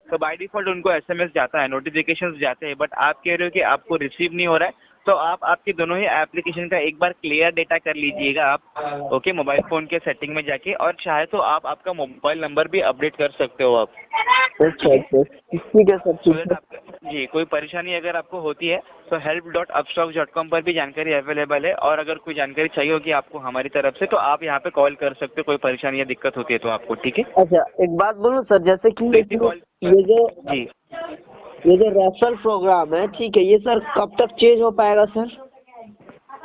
तो by default उनको SMS जाता है, नोटिफिकेशंस जाते हैं, बट आप कह रहे हो कि आपको रिसीव नहीं हो रहा है, तो आप आपके दोनों ही एप्लीकेशन का एक बार क्लियर डेटा कर लीजिएगा आप, ओके, मोबाइल फ़ोन के सेटिंग में जाके, और चाहे तो आप आपका मोबाइल नंबर भी अपडेट कर सकते हो आप। अच्छा अच्छा, ठीक है सर, So ठीक that है। आपका जी कोई परेशानी अगर आपको होती है तो help.upstox.com पर भी जानकारी अवेलेबल है, और अगर कोई जानकारी चाहिए होगी आपको हमारी तरफ से तो आप यहाँ पे कॉल कर सकते हो, कोई परेशानी या दिक्कत होती है तो आपको, ठीक है। अच्छा, एक बात बोलूं सर, जैसे कि तो इसी कॉल ये जो जी ये जो रेफरल प्रोग्राम है, ठीक है, ये सर कब तक चेंज हो पाएगा सर?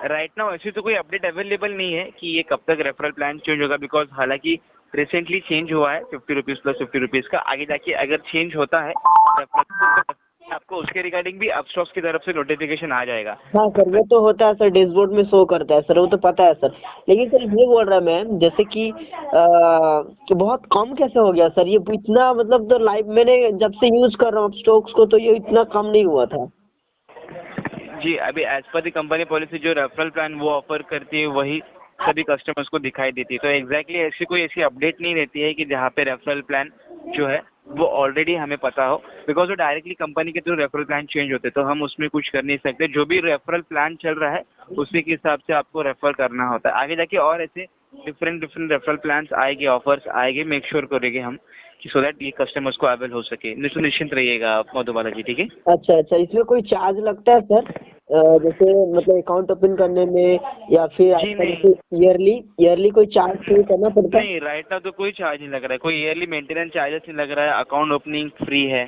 राइट नाउ ऐसी तो कोई अपडेट अवेलेबल नहीं है कि ये कब तक रेफरल प्लान चेंज होगा, बिकॉज हालांकि रिसेंटली चेंज हुआ है 50 रुपीज़ प्लस 50 रुपीज़ का। आगे जाके अगर चेंज होता है तो आपको उसके रिगार्डिंग भी अपस्टॉक्स की तरफ से नोटिफिकेशन आ जाएगा। हाँ सर, वो तो होता है सर, डैशबोर्ड में शो करता है सर, वो तो पता है सर। लेकिन सर ये बोल रहा मैं, जैसे कि बहुत कम कैसे हो गया सर ये इतना, मतलब तो लाइव मैंने जब से यूज कर रहा हूँ स्टॉक्स को, तो ये इतना कम नहीं हुआ था। जी अभी as per the company policy जो रेफरल प्लान वो ऑफर करती है वही सभी कस्टमर्स को दिखाई देती है, तो एग्जैक्टली ऐसी कोई ऐसी अपडेट नहीं रहती है कि जहाँ पे रेफरल प्लान जो है वो ऑलरेडी हमें पता हो, बिकॉज वो डायरेक्टली कंपनी के थ्रू रेफरल प्लान चेंज होते हैं, तो हम उसमें कुछ कर नहीं सकते। जो भी रेफरल प्लान चल रहा है उसी के हिसाब से आपको रेफर करना होता है। आगे जाके और ऐसे डिफरेंट रेफरल प्लान्स आएंगे, ऑफर्स आएंगे, मेक श्योर करेंगे हम कि सो दैट ये कस्टमर्स को अवेल हो सके। निश्चिंत रहिएगा आप मधुबाला जी, ठीक है। अच्छा अच्छा, इसमें कोई चार्ज लगता है सर? जैसे मतलब अकाउंट ओपन करने में, या फिर जी आपका नहीं, जैसे ईयरली कोई चार्ज पे करना पड़ता है? नहीं राइट नाउ तो कोई चार्ज नहीं लग रहा है, कोई ईयरली मेंटेनेंस चार्जेस नहीं लग रहा है, अकाउंट ओपनिंग फ्री है,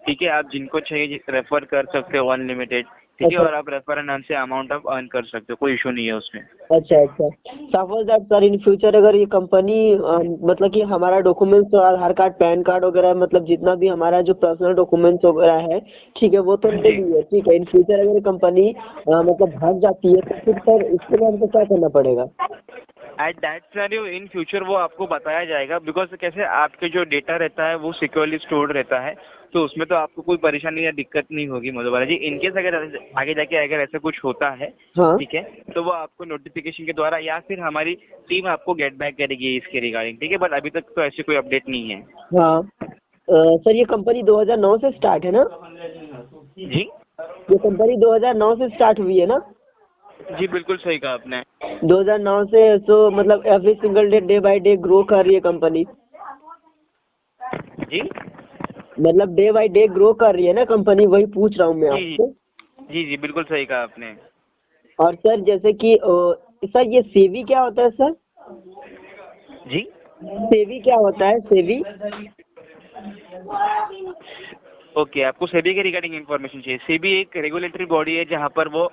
ठीक है। आप जिनको चाहिए रेफर कर सकते हो अनलिमिटेड, ठीक है, अच्छा और आप रेफर नाम से अमाउंट आप अर्न कर सकते हो, कोई इशू नहीं है उसमें। अच्छा अच्छा, suppose that sir in future अगर ये कंपनी मतलब कि हमारा डॉक्यूमेंट्स, आधार कार्ड, पैन कार्ड वगैरह, मतलब जितना भी हमारा जो पर्सनल डॉक्यूमेंट्स वगैरह है, ठीक है, वो तो ले जी ली है, ठीक है। इन फ्यूचर अगर कंपनी मतलब भाग जाती है, तो फिर सर इसके बाद तो क्या करना पड़ेगा? At that scenario in future वो आपको बताया जाएगा, बिकॉज कैसे आपके जो डेटा रहता है वो सिक्योरली स्टोर्ड रहता है, तो उसमें तो आपको कोई परेशानी या दिक्कत नहीं होगी मधुबाला जी। इनकेस अगर आगे जाके अगर ऐसा कुछ होता है, हाँ ठीक है, तो वो आपको नोटिफिकेशन के द्वारा या फिर हमारी टीम आपको गेट बैक करेगी इसके रिगार्डिंग, ठीक है, बट अभी तक तो ऐसी कोई अपडेट नहीं है। हाँ, सर ये कंपनी 2009 से स्टार्ट है ना? जी ये कंपनी 2009 से स्टार्ट हुई है ना? जी बिल्कुल सही कहा आपने। 2009 से, तो मतलब every single day by day grow कर रही है कंपनी, जी मतलब डे बाय डे ग्रो कर रही है ना कंपनी, वही पूछ रहा हूँ मैं जी आपसे। जी जी बिल्कुल सही कहा आपने। और सर जैसे कि सर ये सेवी क्या होता है सर? जी सेवी क्या होता है, सेवी? ओके, आपको सेबी के रिगार्डिंग इन्फॉर्मेशन चाहिए। सेबी एक रेगुलेटरी बॉडी है जहाँ पर वो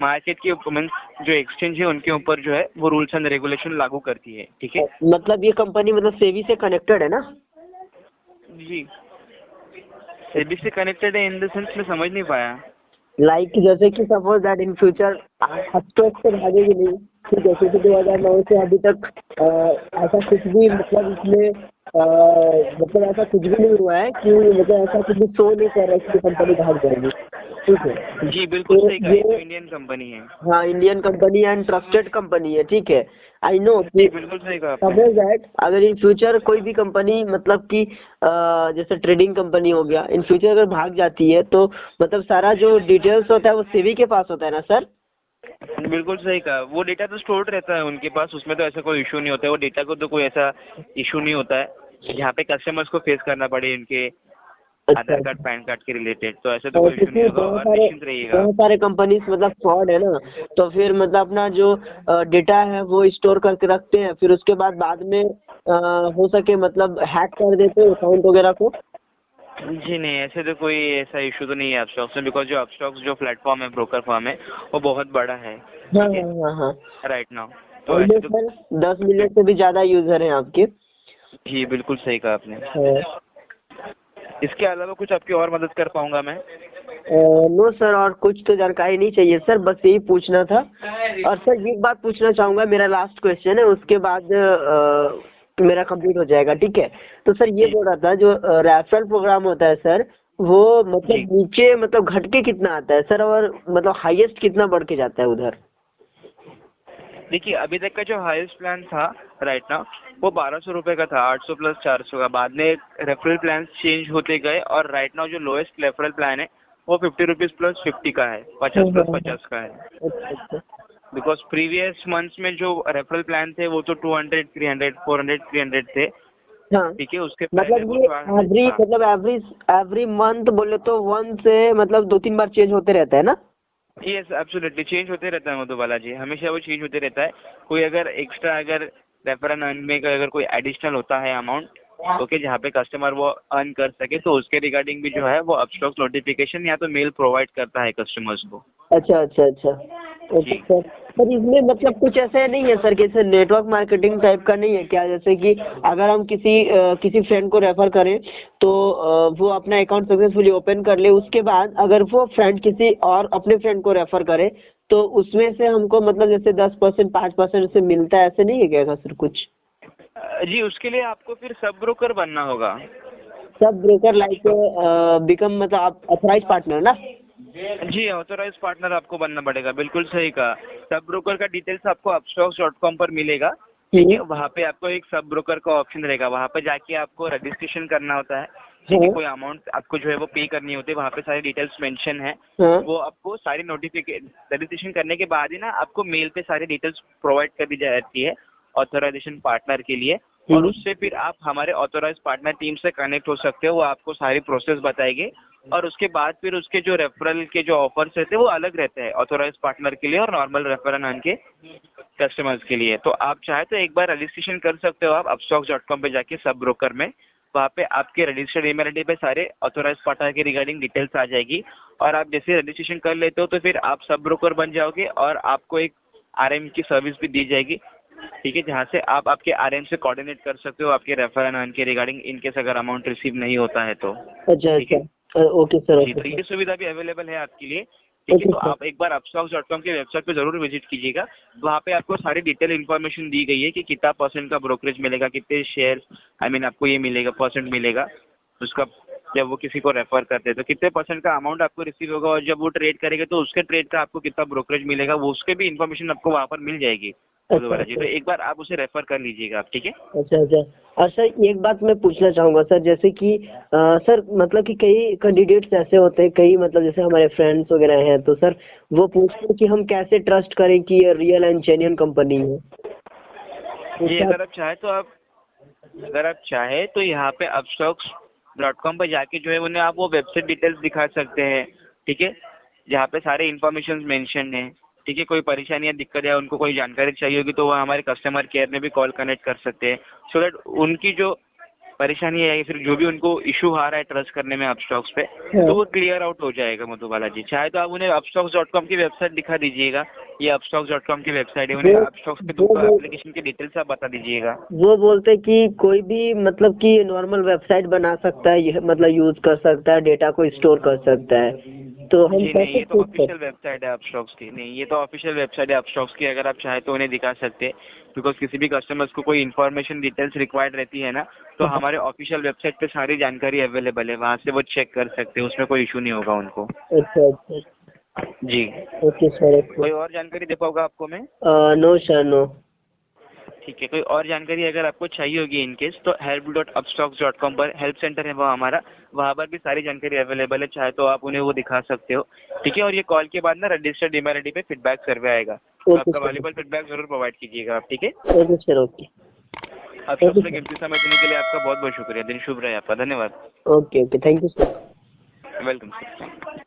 मार्केट के मीन्स जो एक्सचेंज है उनके ऊपर जो है वो रूल्स एंड रेगुलेशन लागू करती है, ठीक है। मतलब ये कंपनी मतलब सेवी से कनेक्टेड है ना? जी सेबी से कनेक्टेड है इन द सेंस मैं समझ नहीं पाया। लाइक जैसे कि suppose that in future stock से भागेगी नहीं, ठीक है, क्योंकि 2009 से अभी तक ऐसा कुछ भी, मतलब इसमें मतलब ऐसा कुछ भी नहीं हुआ है कि, मतलब ऐसा कुछ भी शो नहीं कर रहा है कि कंपनी भाग जाएगी, ठीक है। जी बिल्कुल तो सही कहा, ये तो इंडियन कंपनी है। हाँ, Indian company and trusted company है, ठीक है। आई नो जी कि बिल्कुल सही कहा आपने। सपोज दैट अगर इन फ्यूचर कोई भी कंपनी, मतलब कि जैसे ट्रेडिंग कंपनी हो गया, इन फ्यूचर अगर भाग जाती है, तो मतलब सारा जो डिटेल्स होता है वो सेबी के पास होता है ना सर? बिल्कुल सही कहा, वो डेटा तो स्टोर्ड रहता है उनके पास, उसमें तो ऐसा कोई इशू नहीं होता है, वो डेटा को तो कोई ऐसा इशू नहीं होता है जहाँ पे कस्टमर्स को फेस करना पड़े इनके अच्छा, आधार कार्ड पैन कार्ड के रिलेटेड, तो ऐसा तो और कोई इशू नहीं क्योंकि होगा, और निश्चिंत रहिएगा आप। बहुत सारे कंपनीज मतलब फ्रॉड है ना, तो फिर मतलब अपना जो डेटा है वो स्टोर करके रखते हैं, फिर उसके बाद में हो सके मतलब हैक कर देते हैं अकाउंट वगैरह को। जी नहीं, ऐसे तो कोई ऐसा इशू तो नहीं है अपस्टॉक्स में, बिकॉज जो अपस्टॉक्स जो प्लेटफॉर्म है, ब्रोकर फॉर्म है, वो बहुत बड़ा है, हाँ ठीक है, हाँ हाँ हाँ, राइट नाउ, तो ऐसे ऑलमोस्ट तो। सर 10 मिलियन से भी ज़्यादा यूज़र हैं आपके। जी बिल्कुल सही कहा आपने। हाँ। इसके अलावा कुछ आपकी और मदद कर पाऊंगा मैं? नो सर, और कुछ तो जानकारी नहीं चाहिए सर, बस यही पूछना था। और सर एक बात पूछना चाहूँगा, मेरा लास्ट क्वेश्चन है, उसके बाद मेरा कंप्लीट हो जाएगा, ठीक है। तो सर ये जी बोल रहा था, जो रेफरल प्रोग्राम होता है सर, वो जी मतलब नीचे मतलब घट के कितना आता है सर, और मतलब हाईएस्ट कितना बढ़ के जाता है उधर? देखिए अभी तक का जो हाईएस्ट प्लान था राइट नाउ वो 1200 रुपये का था, 800 प्लस 400 का। बाद में रेफरल प्लान चेंज होते गए और राइट नाउ जो लोएस्ट रेफरल प्लान है वो 50 रुपीज प्लस 50 का है, 50 प्लस 50 का है। अच्छा। बिकॉज प्रीवियस मंथ्स में जो रेफरल प्लान थे वो तो 200, 300, 400, 300 थे। हाँ, ठीक है, उसके पहले मतलब वो ये 1200 एवरी था। मतलब एवरी मंथ बोले तो वन से मतलब 2-3 बार चेंज होते रहता है ना? यस एब्सोल्युटली चेंज होते रहता है मधुबाला जी, हमेशा वो चेंज होते रहता है। कोई अगर एक्स्ट्रा अगर रेफरल अर्न में अगर कोई एडिशनल होता है अमाउंट ओके जहाँ पे कस्टमर वो अर्न कर सके तो उसके रिगार्डिंग भी जो है वो अपस्टॉक्स नोटिफिकेशन या तो मेल प्रोवाइड करता है कस्टमर्स को। अच्छा। ओके जी सर। सर इसमें मतलब कुछ ऐसा नहीं है सर कि सर नेटवर्क मार्केटिंग टाइप का नहीं है क्या? जैसे कि अगर हम किसी फ्रेंड को रेफर करें तो वो अपना अकाउंट सक्सेसफुली ओपन कर ले, उसके बाद अगर वो फ्रेंड किसी और अपने फ्रेंड को रेफर करे तो उसमें से हमको मतलब जैसे 10%, 5% से मिलता है, ऐसे नहीं है क्या सर कुछ? जी उसके लिए आपको फिर सब ब्रोकर बनना होगा। सब ब्रोकर लाइक बिकम मतलब आप ऑथराइज पार्टनर ना? जी ऑथोराइज पार्टनर आपको बनना पड़ेगा, बिल्कुल सही कहा। सब ब्रोकर का डिटेल्स आपको upstocks.com पर मिलेगा। ठीक है, वहाँ पे आपको एक सब ब्रोकर का ऑप्शन रहेगा, वहाँ पे जाके आपको रजिस्ट्रेशन करना होता है। ठीक है, हाँ कोई अमाउंट आपको जो है वो पे करनी होती है, वहाँ पे सारी डिटेल्स मेंशन है। हाँ। वो आपको सारी रजिस्ट्रेशन करने के बाद ही ना आपको मेल पे सारी डिटेल्स प्रोवाइड कर दी जाती है ऑथराइजेशन पार्टनर के लिए। और उससे फिर आप हमारे ऑथोराइज पार्टनर टीम से कनेक्ट हो सकते हो, वो आपको सारी प्रोसेस बताएंगे। और उसके बाद फिर उसके जो रेफरल के जो ऑफर्स रहते हैं वो अलग रहते हैं ऑथोराइज पार्टनर के लिए और नॉर्मल रेफरल अर्न के कस्टमर्स के लिए। तो आप चाहे तो एक बार रजिस्ट्रेशन कर सकते हो आप upstocks.com पे जाके सब ब्रोकर में। वहाँ पे आपके रजिस्टर्ड ईमेल आईडी पे सारे ऑथोराइज पार्टनर के रिगार्डिंग डिटेल्स आ जाएगी। और आप जैसे रजिस्ट्रेशन कर लेते हो तो फिर आप सब ब्रोकर बन जाओगे और आपको एक आरएम की सर्विस भी दी जाएगी। ठीक है, जहाँ से आप आपके आरएम से कोऑर्डिनेट कर सकते हो आपके रेफरल अर्न के रिगार्डिंग इनकेस अगर अमाउंट रिसीव नहीं होता है तो। अच्छा ठीक है ओके सर। जी, ओके तो सर। ये सुविधा भी अवेलेबल है आपके लिए। ठीक है, ओके तो सर। आप एक बार upstocks.com की वेबसाइट पे जरूर विजिट कीजिएगा। वहाँ पे आपको सारी डिटेल इन्फॉर्मेशन दी गई है कि कितना परसेंट का ब्रोकरेज मिलेगा, कितने शेयर आपको ये मिलेगा, परसेंट मिलेगा उसका जब वो किसी को रेफर करते हैं तो कितने परसेंट का अमाउंट आपको रिसीव होगा, और जब वो ट्रेड करेगा तो उसके ट्रेड का आपको कितना ब्रोकरेज मिलेगा, वो उसके भी इन्फॉर्मेशन आपको वहाँ पर मिल जाएगी अच्छा जी। तो एक बार आप उसे रेफर कर लीजिएगा आप। ठीक है अच्छा। और सर एक बात मैं पूछना चाहूंगा सर, जैसे कि सर मतलब कि कई कैंडिडेट्स ऐसे होते हैं, कई मतलब जैसे हमारे फ्रेंड्स वगैरह हैं, तो सर वो पूछते हैं कि हम कैसे ट्रस्ट करें कि ये रियल एंड जेन्युइन कंपनी है। तो जी, सर अगर आप चाहे तो यहाँ पे upstocks.com पर जाके जो है उन्हें आप वो वेबसाइट डिटेल्स दिखा सकते हैं। ठीक है, जहाँ पे सारे इन्फॉर्मेशन मेंशन है। ठीक है, कोई परेशानी या दिक्कत या उनको कोई जानकारी चाहिए होगी तो वो हमारे कस्टमर केयर में भी कॉल कनेक्ट कर सकते हैं, सो दैट उनकी जो परेशानी है या फिर जो भी उनको इशू आ रहा है ट्रस्ट करने में अपस्टॉक्स पे हाँ। तो वो क्लियर आउट हो जाएगा मधुबाला जी। चाहे तो आप उन्हें upstocks.com की वेबसाइट दिखा दीजिएगा, ये upstocks.com की वेबसाइट है, उन्हें वो अपस्टॉक्स के वो वो एप्लीकेशन की डिटेल्स आप बता दीजिएगा। वो बोलते हैं कि कोई भी मतलब कि नॉर्मल वेबसाइट बना सकता है, ये मतलब यूज कर सकता है, डेटा को स्टोर कर सकता है, तो हम जी नहीं, कैसे ये तो प्रूव कर? ऑफिशियल वेबसाइट है अपस्टॉक्स की। नहीं, ये तो ऑफिशियल वेबसाइट है अपस्टॉक्स की, अगर आप चाहे तो उन्हें दिखा सकते हैं। बिकॉज किसी भी कस्टमर्स को कोई इन्फॉर्मेशन डिटेल्स रिक्वायर्ड रहती है ना तो हमारे ऑफिशियल वेबसाइट पे सारी जानकारी अवेलेबल है, वहाँ से वो चेक कर सकते हैं, उसमें कोई इशू नहीं होगा उनको। अच्छा। जी, ओके सर। ओके। कोई और जानकारी दे पाऊंगा आपको मैं? No sir no. ठीक है, कोई और जानकारी अगर आपको चाहिए होगी इनकेस तो help.upstocks.com पर हेल्प सेंटर है वो हमारा, वहाँ पर भी सारी जानकारी अवेलेबल है, चाहे तो आप उन्हें वो दिखा सकते हो। ठीक है, और ये कॉल के बाद ना रजिस्टर्ड ईमेल आईडी पे फीडबैक सर्वे आएगा, तो ओके आपका सर। वैल्यूबल फीडबैक जरूर प्रोवाइड कीजिएगा आप। ठीक है, okay sir. Okay. Okay Upstox में सर। कीमती समय देने के लिए आपका बहुत बहुत शुक्रिया। दिन शुभ रहे आपका, धन्यवाद। Okay thank you sir. Welcome sir.